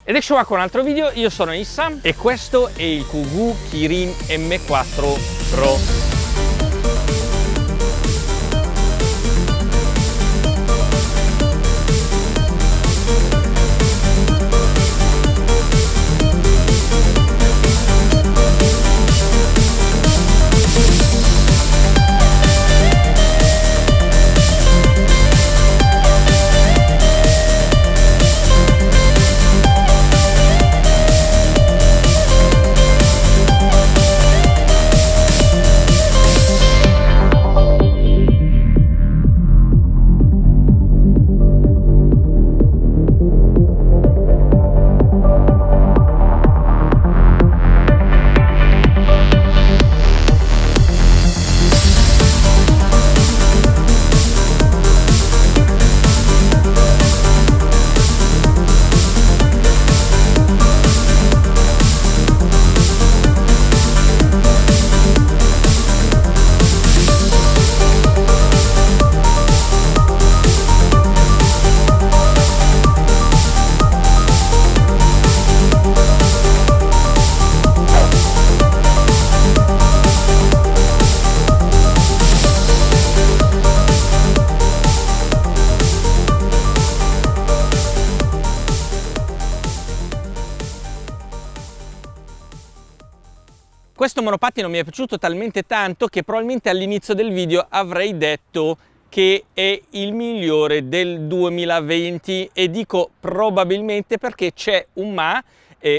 Ed ecco qua con un altro video, io sono Issam e questo è il Kugu Kirin M4 Pro. Questo monopattino mi è piaciuto talmente tanto che probabilmente all'inizio del video avrei detto che è il migliore del 2020 e dico probabilmente perché c'è un ma,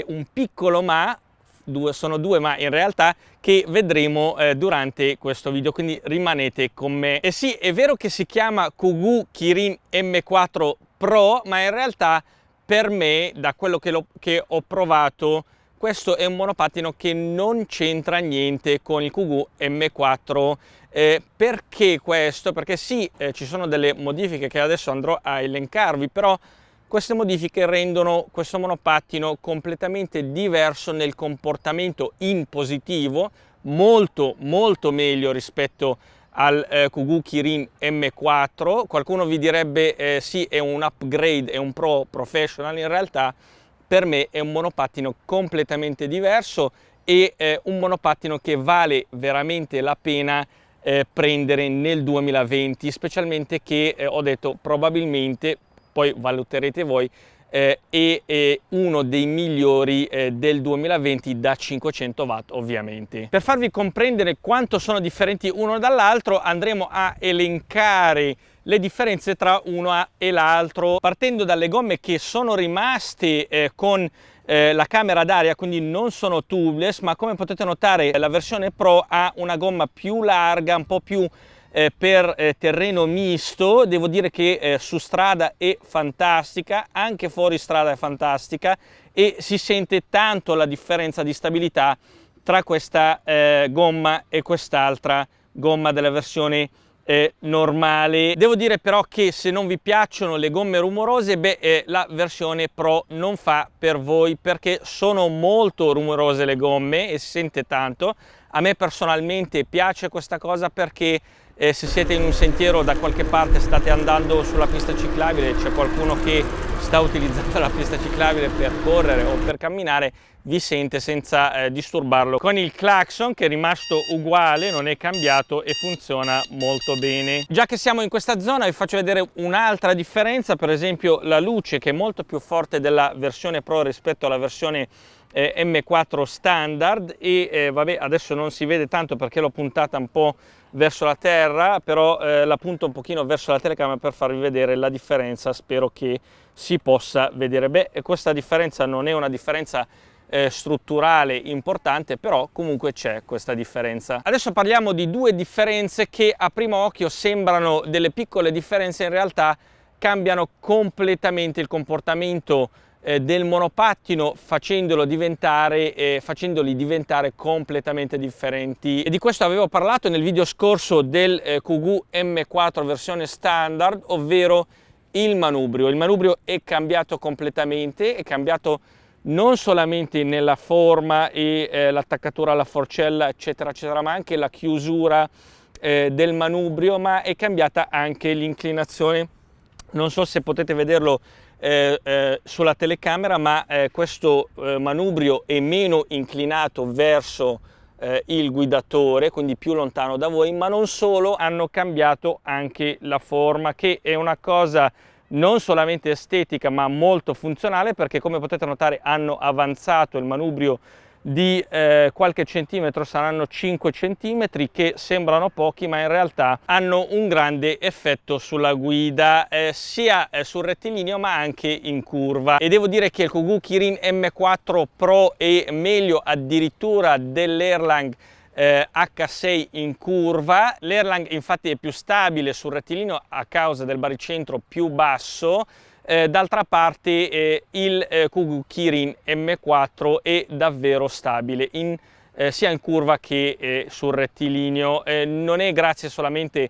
un piccolo ma, sono due ma in realtà, che vedremo durante questo video, quindi rimanete con me. E sì, è vero che si chiama Kugu Kirin M4 Pro, ma in realtà per me, da quello che ho provato, questo è un monopattino che non c'entra niente con il Kugu M4. Perché questo? Perché sì, ci sono delle modifiche che adesso andrò a elencarvi, però queste modifiche rendono questo monopattino completamente diverso nel comportamento in positivo, molto meglio rispetto al Kugu Kirin M4. Qualcuno vi direbbe sì, è un upgrade, è un Pro Professional. In realtà per me è un monopattino completamente diverso e un monopattino che vale veramente la pena prendere nel 2020, specialmente che ho detto probabilmente, poi valuterete voi, è uno dei migliori del 2020 da 500 watt ovviamente. Per farvi comprendere quanto sono differenti uno dall'altro andremo a elencare le differenze tra uno e l'altro, partendo dalle gomme che sono rimaste con la camera d'aria, quindi non sono tubeless, ma come potete notare la versione Pro ha una gomma più larga, un po' più per terreno misto. Devo dire che su strada è fantastica, anche fuori strada è fantastica e si sente tanto la differenza di stabilità tra questa gomma e quest'altra gomma della versione normale. Devo dire però che se non vi piacciono le gomme rumorose, la versione Pro non fa per voi, perché sono molto rumorose le gomme e si sente tanto. A me personalmente piace questa cosa perché se siete in un sentiero da qualche parte, state andando sulla pista ciclabile, c'è qualcuno che sta utilizzando la pista ciclabile per correre o per camminare, vi sente senza disturbarlo. Con il clacson, che è rimasto uguale, non è cambiato e funziona molto bene. Già che siamo in questa zona vi faccio vedere un'altra differenza, per esempio la luce, che è molto più forte della versione Pro rispetto alla versione M4 standard e vabbè, adesso non si vede tanto perché l'ho puntata un po' verso la terra, però la punto un pochino verso la telecamera per farvi vedere la differenza. Spero che si possa vedere. Questa differenza non è una differenza strutturale importante, però comunque c'è questa differenza. Adesso parliamo di due differenze che a primo occhio sembrano delle piccole differenze, in realtà cambiano completamente il comportamento del monopattino, facendoli diventare completamente differenti. E di questo avevo parlato nel video scorso del Kugu M4 versione standard, ovvero il manubrio. Il manubrio è cambiato completamente, è cambiato non solamente nella forma e l'attaccatura alla forcella eccetera eccetera, ma anche la chiusura del manubrio, ma è cambiata anche l'inclinazione. Non so se potete vederlo sulla telecamera, ma questo manubrio è meno inclinato verso il guidatore, quindi più lontano da voi. Ma non solo, hanno cambiato anche la forma, che è una cosa non solamente estetica ma molto funzionale, perché come potete notare hanno avanzato il manubrio di qualche centimetro, saranno 5 centimetri, che sembrano pochi ma in realtà hanno un grande effetto sulla guida, sia sul rettilineo ma anche in curva. E devo dire che il Kogoo Kirin M4 Pro è meglio addirittura dell'Erlang H6 in curva. L'Erlang infatti è più stabile sul rettilineo a causa del baricentro più basso. D'altra parte il Kogoo Kirin M4 è davvero stabile sia in curva che sul rettilineo. Non è grazie solamente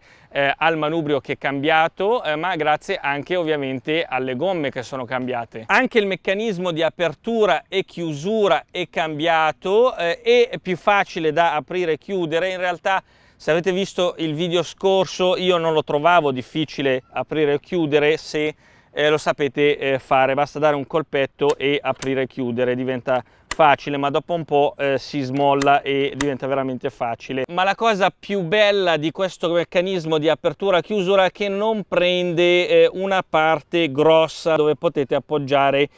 al manubrio che è cambiato, ma grazie anche ovviamente alle gomme che sono cambiate. Anche il meccanismo di apertura e chiusura è cambiato, è più facile da aprire e chiudere. In realtà, se avete visto il video scorso, io non lo trovavo difficile aprire e chiudere se lo sapete fare. Basta dare un colpetto e aprire e chiudere, diventa facile, ma dopo un po' si smolla e diventa veramente facile. Ma la cosa più bella di questo meccanismo di apertura e chiusura è che non prende una parte grossa dove potete appoggiare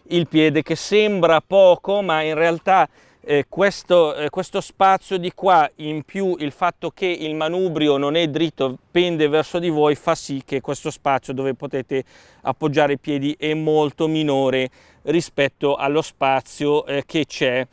il piede, che sembra poco, ma in realtà questo spazio di qua, in più il fatto che il manubrio non è dritto, pende verso di voi, fa sì che questo spazio dove potete appoggiare i piedi è molto minore rispetto allo spazio che c'è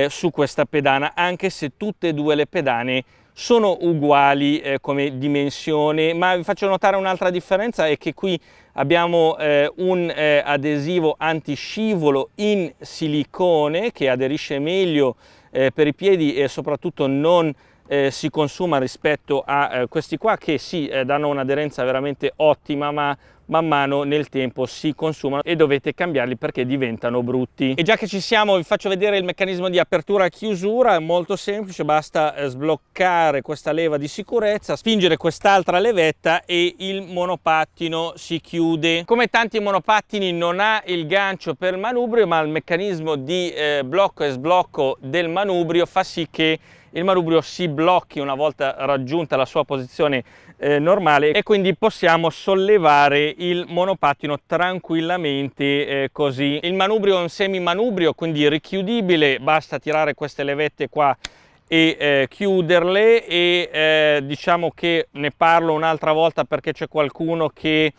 su questa pedana, anche se tutte e due le pedane sono uguali come dimensione. Ma vi faccio notare un'altra differenza, è che qui abbiamo un adesivo antiscivolo in silicone che aderisce meglio per i piedi e soprattutto non si consuma rispetto a questi qua, che sì, danno un'aderenza veramente ottima, ma man mano nel tempo si consumano e dovete cambiarli perché diventano brutti. E già che ci siamo, vi faccio vedere il meccanismo di apertura e chiusura. È molto semplice, basta sbloccare questa leva di sicurezza, spingere quest'altra levetta e il monopattino si chiude. Come tanti monopattini non ha il gancio per il manubrio, ma il meccanismo di blocco e sblocco del manubrio fa sì che il manubrio si blocchi una volta raggiunta la sua posizione normale, e quindi possiamo sollevare il monopattino tranquillamente così. Il manubrio è un semimanubrio, quindi richiudibile, basta tirare queste levette qua e chiuderle. E diciamo che ne parlo un'altra volta perché c'è qualcuno che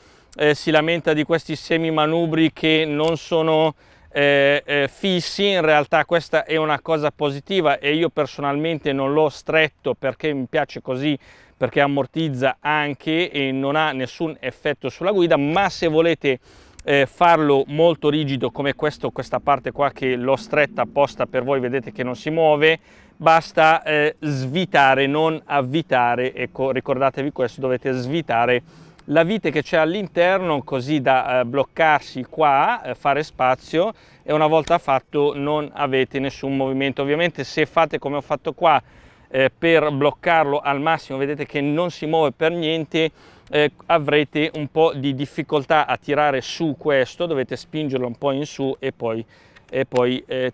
si lamenta di questi semimanubri che non sono fissi. In realtà questa è una cosa positiva e io personalmente non l'ho stretto perché mi piace così, perché ammortizza anche e non ha nessun effetto sulla guida. Ma se volete farlo molto rigido come questa parte qua che l'ho stretta apposta per voi, vedete che non si muove, basta svitare, non avvitare. Ecco, ricordatevi questo, dovete svitare la vite che c'è all'interno così da bloccarsi qua, fare spazio, e una volta fatto non avete nessun movimento. Ovviamente se fate come ho fatto qua per bloccarlo al massimo, vedete che non si muove per niente, avrete un po' di difficoltà a tirare su questo, dovete spingerlo un po' in su e poi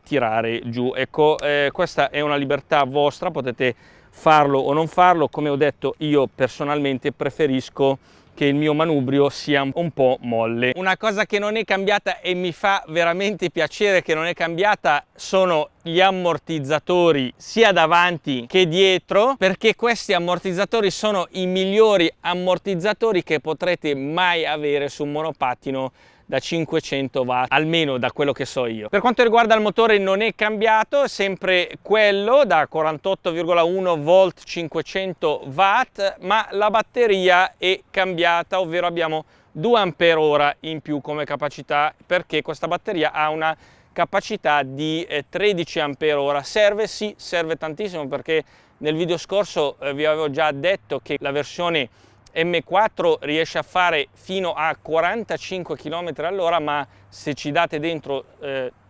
tirare giù. Ecco, questa è una libertà vostra, potete farlo o non farlo. Come ho detto, io personalmente preferisco che il mio manubrio sia un po' molle. Una cosa che non è cambiata e mi fa veramente piacere che non è cambiata sono gli ammortizzatori sia davanti che dietro, perché questi ammortizzatori sono i migliori ammortizzatori che potrete mai avere su un monopattino da 500 watt, almeno da quello che so io. Per quanto riguarda il motore non è cambiato, è sempre quello da 48,1 volt 500 watt, ma la batteria è cambiata, ovvero abbiamo 2 ampere ora in più come capacità, perché questa batteria ha una capacità di 13 ampere ora. Serve? Sì, serve tantissimo, perché nel video scorso vi avevo già detto che la versione M4 riesce a fare fino a 45 km all'ora, ma se ci date dentro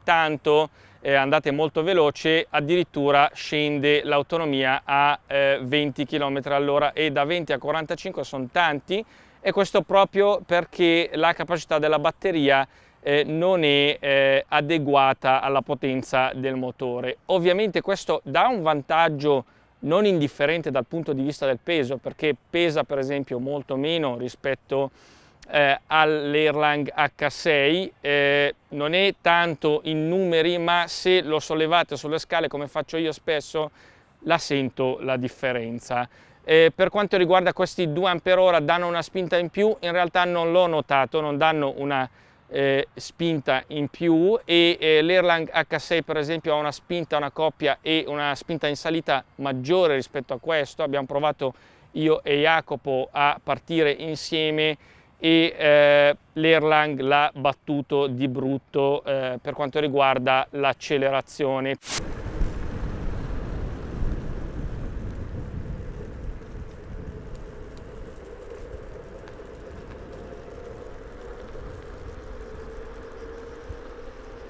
tanto, andate molto veloce, addirittura scende l'autonomia a 20 km all'ora, e da 20 a 45 sono tanti, e questo proprio perché la capacità della batteria non è adeguata alla potenza del motore. Ovviamente questo dà un vantaggio non indifferente dal punto di vista del peso, perché pesa per esempio molto meno rispetto all'Erlang H6, non è tanto in numeri, ma se lo sollevate sulle scale come faccio io spesso la sento la differenza. Per quanto riguarda questi 2 Ah danno una spinta in più, in realtà non l'ho notato, non danno una spinta in più, e l'Erlang H6 per esempio ha una spinta, una coppia e una spinta in salita maggiore rispetto a questo. Abbiamo provato io e Jacopo a partire insieme e l'Erlang l'ha battuto di brutto per quanto riguarda l'accelerazione.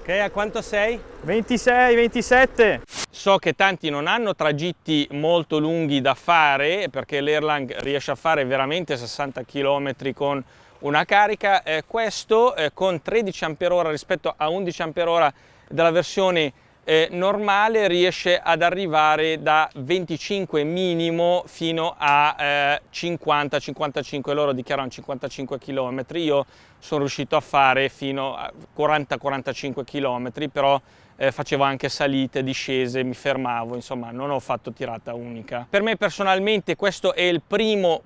Ok, a quanto sei? 26, 27. So che tanti non hanno tragitti molto lunghi da fare, perché l'Erlang riesce a fare veramente 60 km con una carica. Questo con 13 Ah rispetto a 11 Ah della versione normale riesce ad arrivare da 25 minimo fino a 50-55, loro dichiarano 55 km, io sono riuscito a fare fino a 40-45 km, però facevo anche salite, discese, mi fermavo, insomma non ho fatto tirata unica. Per me personalmente questo è il primo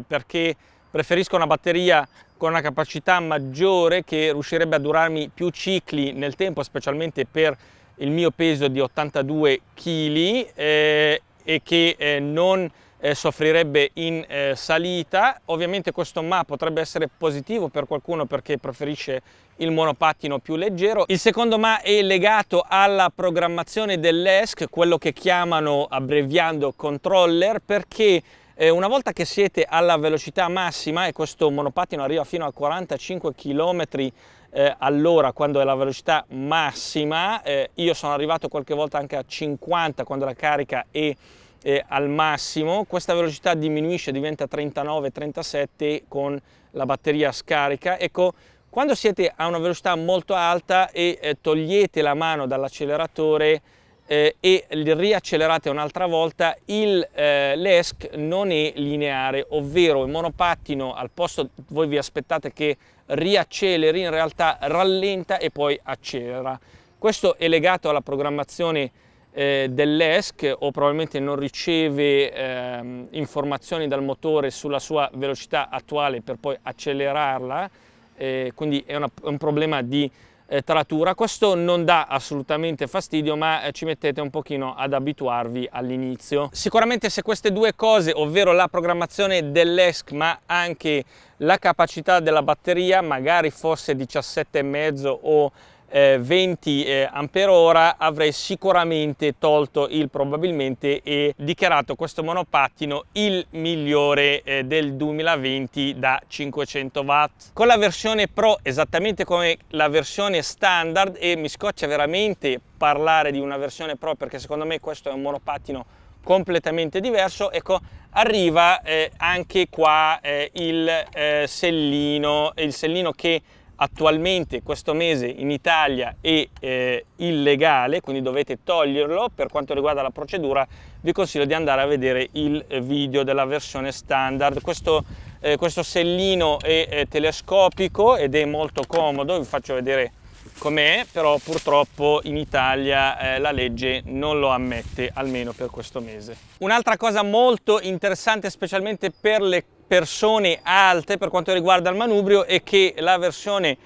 perché preferisco una batteria con una capacità maggiore che riuscirebbe a durarmi più cicli nel tempo, specialmente per il mio peso di 82 kg e che non soffrirebbe in salita. Ovviamente questo potrebbe essere positivo per qualcuno perché preferisce il monopattino più leggero. Il secondo è legato alla programmazione dell'ESC, quello che chiamano, abbreviando, controller, perché una volta che siete alla velocità massima, e questo monopattino arriva fino a 45 km all'ora quando è la velocità massima, io sono arrivato qualche volta anche a 50 quando la carica è al massimo, questa velocità diminuisce, diventa 39-37 con la batteria scarica. Ecco, quando siete a una velocità molto alta e togliete la mano dall'acceleratore e riaccelerate un'altra volta, l'ESC non è lineare, ovvero il monopattino, al posto voi vi aspettate che riacceleri, in realtà rallenta e poi accelera. Questo è legato alla programmazione dell'ESC, o probabilmente non riceve informazioni dal motore sulla sua velocità attuale per poi accelerarla, quindi è un problema di taratura. Questo non dà assolutamente fastidio, ma ci mettete un pochino ad abituarvi all'inizio. Sicuramente se queste due cose, ovvero la programmazione dell'ESC ma anche la capacità della batteria, magari fosse 17,5 o 20 Ah, avrei sicuramente tolto il probabilmente e dichiarato questo monopattino il migliore del 2020 da 500 watt. Con la versione Pro, esattamente come la versione standard, e mi scoccia veramente parlare di una versione Pro perché secondo me questo è un monopattino completamente diverso, ecco, arriva anche qua il sellino che attualmente questo mese in Italia è illegale, quindi dovete toglierlo. Per quanto riguarda la procedura vi consiglio di andare a vedere il video della versione standard. Questo sellino è telescopico ed è molto comodo, vi faccio vedere com'è, però purtroppo in Italia la legge non lo ammette, almeno per questo mese. Un'altra cosa molto interessante, specialmente per le persone alte, per quanto riguarda il manubrio, è che la versione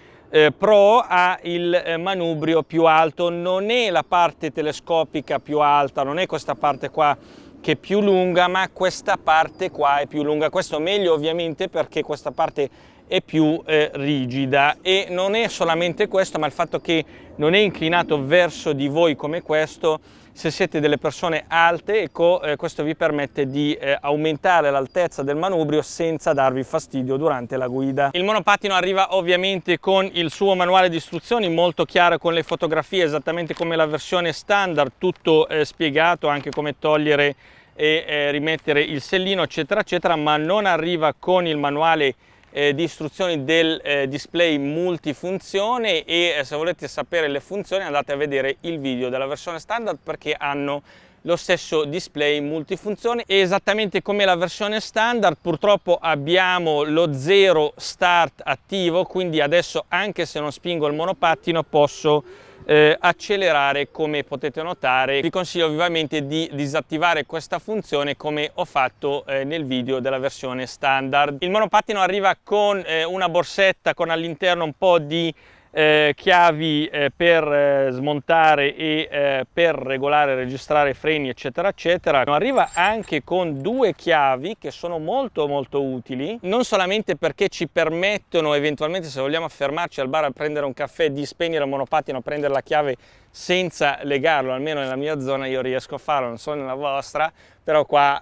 Pro ha il manubrio più alto. Non è la parte telescopica più alta, non è questa parte qua che è più lunga, ma questa parte qua è più lunga. Questo meglio ovviamente perché questa parte è più rigida, e non è solamente questo, ma il fatto che non è inclinato verso di voi come questo. Se siete delle persone alte, ecco, questo vi permette di aumentare l'altezza del manubrio senza darvi fastidio durante la guida. Il monopattino arriva ovviamente con il suo manuale di istruzioni molto chiaro, con le fotografie, esattamente come la versione standard, tutto spiegato, anche come togliere e rimettere il sellino, eccetera eccetera, ma non arriva con il manuale di istruzioni del display multifunzione e se volete sapere le funzioni andate a vedere il video della versione standard perché hanno lo stesso display multifunzione. E esattamente come la versione standard purtroppo abbiamo lo zero start attivo, quindi adesso anche se non spingo il monopattino posso accelerare. Come potete notare, vi consiglio vivamente di disattivare questa funzione come ho fatto nel video della versione standard. Il monopattino arriva con una borsetta con all'interno un po' di chiavi per smontare e per regolare e registrare freni eccetera eccetera. Arriva anche con due chiavi che sono molto utili, non solamente perché ci permettono eventualmente, se vogliamo fermarci al bar a prendere un caffè, di spegnere il monopattino, prendere la chiave senza legarlo. Almeno nella mia zona io riesco a farlo, non so nella vostra, però qua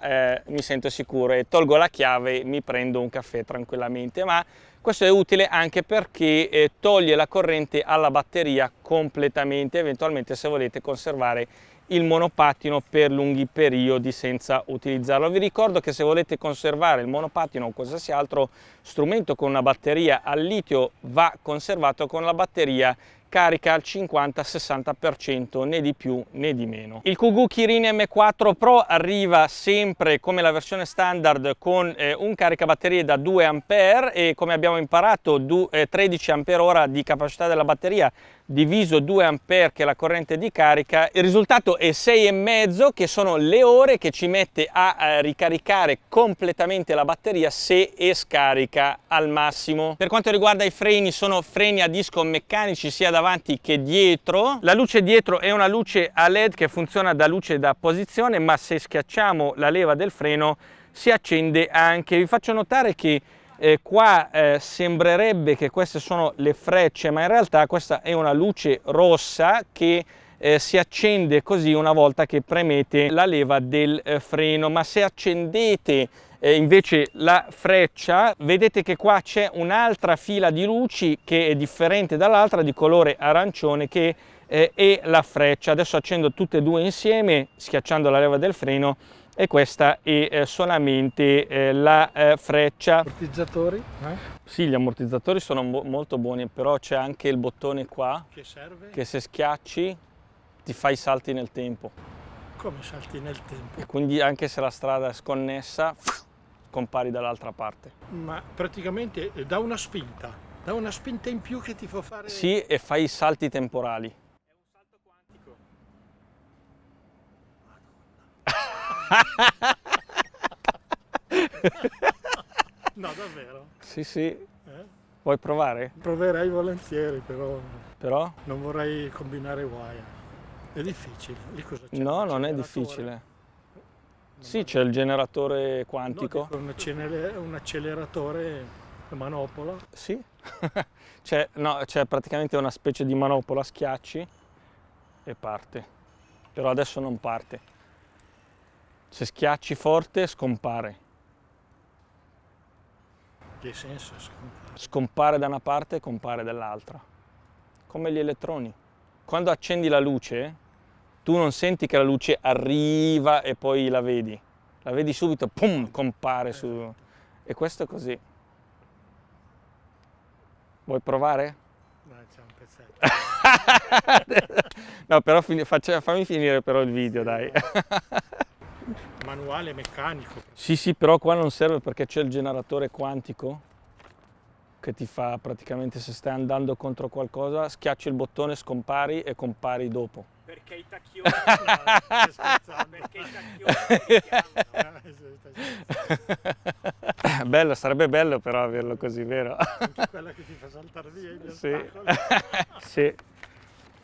mi sento sicuro e tolgo la chiave, mi prendo un caffè tranquillamente. Ma questo è utile anche perché toglie la corrente alla batteria completamente, eventualmente se volete conservare il monopattino per lunghi periodi senza utilizzarlo. Vi ricordo che se volete conservare il monopattino o qualsiasi altro strumento con una batteria al litio va conservato con la batteria carica al 50-60%, né di più né di meno. Il Kugu Kirin M4 Pro arriva sempre come la versione standard con un caricabatterie da 2 A e come abbiamo imparato 13 Ah di capacità della batteria diviso 2 A che è la corrente di carica. Il risultato è 6,5 che sono le ore che ci mette a ricaricare completamente la batteria se è scarica al massimo. Per quanto riguarda i freni, sono freni a disco meccanici sia davanti che dietro. La luce dietro è una luce a LED che funziona da luce da posizione, ma se schiacciamo la leva del freno si accende anche. Vi faccio notare che qua sembrerebbe che queste sono le frecce, ma in realtà questa è una luce rossa che si accende così una volta che premete la leva del freno. Ma se accendete invece la freccia, vedete che qua c'è un'altra fila di luci che è differente dall'altra, di colore arancione, che è la freccia. Adesso accendo tutte e due insieme schiacciando la leva del freno e questa è solamente la freccia. Ammortizzatori? Sì, gli ammortizzatori sono molto buoni, però c'è anche il bottone qua Che serve? che se schiacci ti fai salti nel tempo. Come salti nel tempo? E quindi anche se la strada è sconnessa, compari dall'altra parte. Ma praticamente dà una spinta in più che ti fa fare... Sì, e fai i salti temporali. È un salto quantico. No, davvero? Sì, sì. Vuoi provare? Proverei volentieri, Però? non vorrei combinare wire. È difficile. Lì cosa c'è? No, Un non è acceleratore? difficile. Sì, c'è il generatore quantico. No, dico un acceleratore, una manopola. Sì. C'è praticamente una specie di manopola, schiacci e parte. Però adesso non parte. Se schiacci forte scompare. Che senso? Scompare da una parte e compare dall'altra. Come gli elettroni. Quando accendi la luce, tu non senti che la luce arriva e poi la vedi. La vedi subito, pum, compare su. E questo è così. Vuoi provare? Dai, c'è un pezzetto. No, però fammi finire però il video, dai. Manuale meccanico. Sì, però qua non serve perché c'è il generatore quantico che ti fa praticamente, se stai andando contro qualcosa, schiacci il bottone, scompari e compari dopo. Perché i tacchioni... No, perché i tacchioni... Bello, sarebbe bello però averlo così, vero? Anche quella che ti fa saltare via gli Sì. ostacoli. Sì.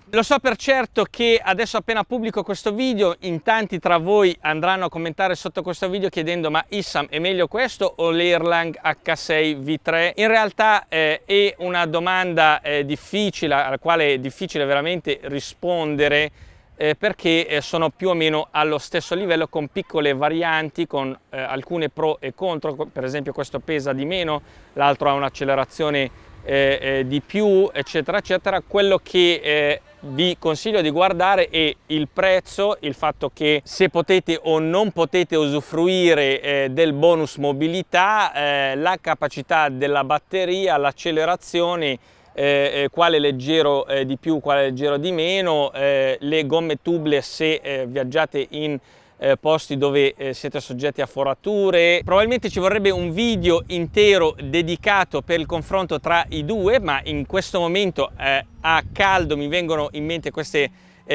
Lo so per certo che adesso appena pubblico questo video in tanti tra voi andranno a commentare sotto questo video chiedendo: ma Issam, è meglio questo o l'Erlang H6 V3? In realtà è una domanda difficile, alla quale è difficile veramente rispondere perché sono più o meno allo stesso livello, con piccole varianti, con alcune pro e contro. Per esempio questo pesa di meno, l'altro ha un'accelerazione di più, eccetera eccetera. Quello che vi consiglio di guardare è il prezzo, il fatto che se potete o non potete usufruire del bonus mobilità, la capacità della batteria, l'accelerazione, quale leggero di più, quale leggero di meno, le gomme tubeless se viaggiate in posti dove siete soggetti a forature. Probabilmente ci vorrebbe un video intero dedicato per il confronto tra i due, ma in questo momento a caldo mi vengono in mente queste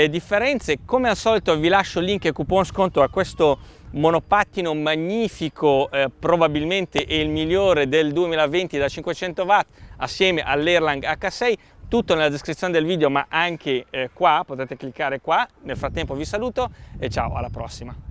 differenze. Come al solito vi lascio il link e coupon sconto a questo monopattino magnifico, probabilmente è il migliore del 2020 da 500 watt assieme all'Erlang H6. Tutto nella descrizione del video, ma anche qua, potete cliccare qua. Nel frattempo vi saluto e ciao, alla prossima!